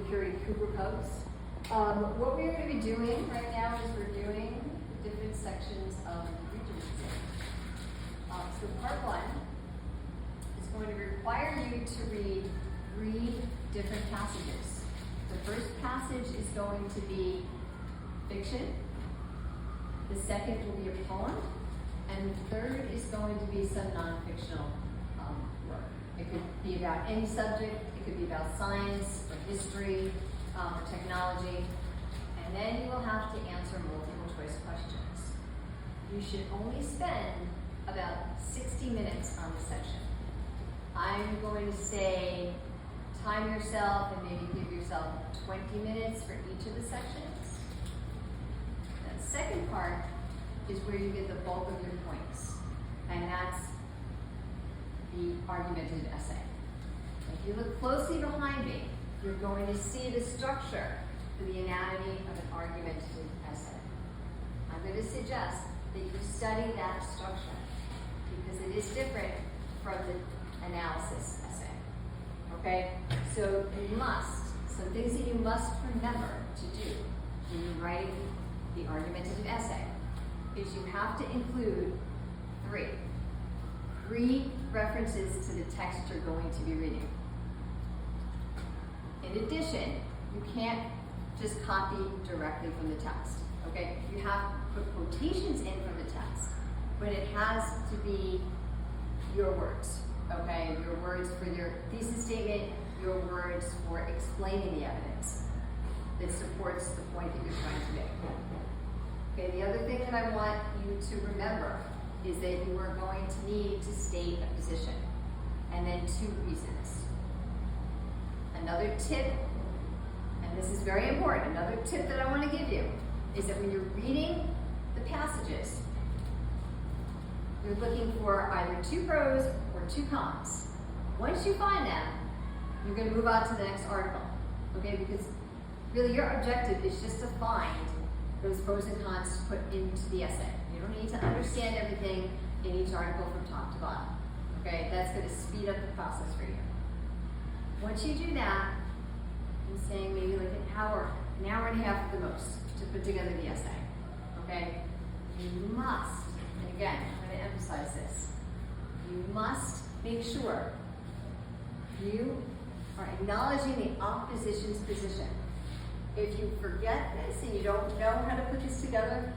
period Cooper Cubs. What we're going to be doing right now is we're doing different sections of the Regents. So part one is going to require you to read 3 different passages. The first passage is going to be fiction. The second will be a poem. And the third is going to be some non-fictional work. It could be about any subject. It could be about science or history or technology. And then you will have to answer multiple choice questions. You should only spend about 60 minutes on this section. I'm going to say time yourself and maybe give yourself 20 minutes for each of the sections. The second part is where you get the bulk of your points, and that's the argumentative essay. If you look closely behind me, you're going to see the structure for the anatomy of an argumentative essay. I'm going to suggest that you study that structure because it is different from the analysis essay. Okay? So you must, some things that you must remember to do when you write the argumentative essay is you have to include 3 references to the text you're going to be reading. In addition, you can't just copy directly from the text, okay? You have to put quotations in from the text, but it has to be your words, okay? Your words for your thesis statement, your words for explaining the evidence that supports the point that you're trying to make. Okay, the other thing that I want you to remember is that you are going to need to state a position and then 2 reasons. Another tip, and this is very important, another tip that I want to give you is that when you're reading the passages, you're looking for either 2 pros or 2 cons. Once you find them, you're going to move on to the next article, okay? Because really your objective is just to find those pros and cons to put into the essay. You don't need to understand everything in each article from top to bottom. Okay, that's going to speed up the process for you. Once you do that, I'm saying maybe like an hour and a half at the most to put together the essay. Okay, you must, and again, I'm going to emphasize this, you must make sure you are acknowledging the opposition's position. If you forget this and you don't know how to put this together,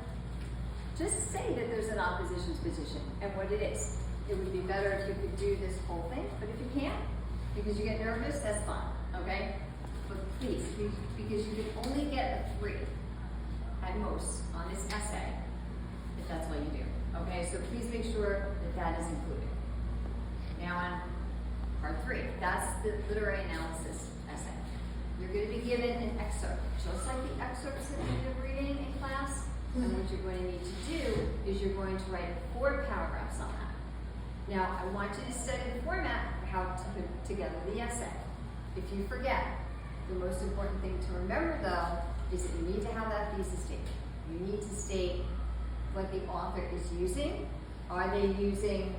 just say that there's an opposition's position and what it is. It would be better if you could do this whole thing, but if you can't, because you get nervous, that's fine, okay? But please, because you can only get a 3 at most on this essay, if that's what you do, okay? So please make sure that that is included. Now on part 3, that's the literary analysis essay. You're going to be given an excerpt, just like the excerpts that you're reading in class. And what you're going to need to do is you're going to write 4 paragraphs on that. Now, I want you to study the format for how to put together the essay. If you forget, the most important thing to remember, though, is that you need to have that thesis statement. You need to state what the author is using. Are they using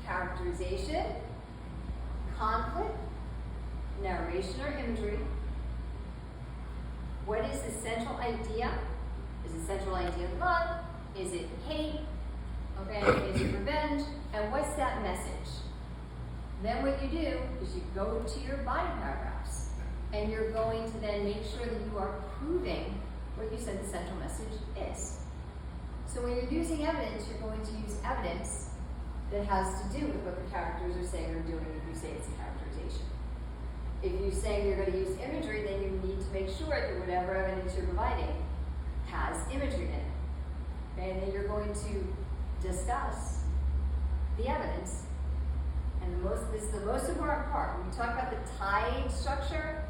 characterization, conflict, narration or imagery? What is the central idea? Is the central idea love? Is it hate? Okay, is it revenge? And what's that message? Then what you do is you go to your body paragraphs and you're going to then make sure that you are proving what you said the central message is. So when you're using evidence, you're going to use evidence that has to do with what the characters are saying or doing if you say it's a characterization. If you say you're going to use imagery, then you need to make sure that whatever evidence you're providing has imagery in it. Okay? And then you're going to discuss the evidence. And this is the most important part. When we talk about the tied structure,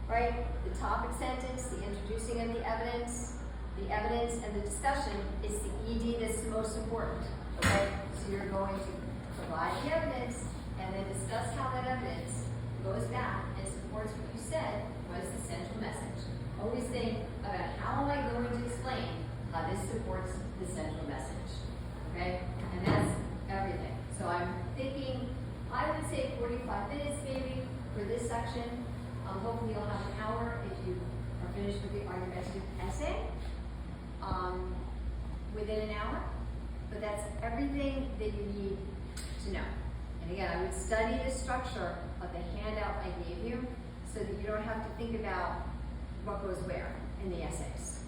right? The topic sentence, the introducing of the evidence and the discussion is the ED that's the most important. Okay? So you're going to provide the evidence and then discuss how that evidence goes back and supports what you said was the central message. Always think about how am I going to explain how this supports the central message. Okay? And that's everything. So I'm thinking, I would say 45 minutes maybe for this section. Hopefully you'll have an hour if you are finished with the argumentative essay within an hour. But that's everything that you need to know. And again, I would study the structure of the handout I gave you so that you don't have to think about what goes where in the essays.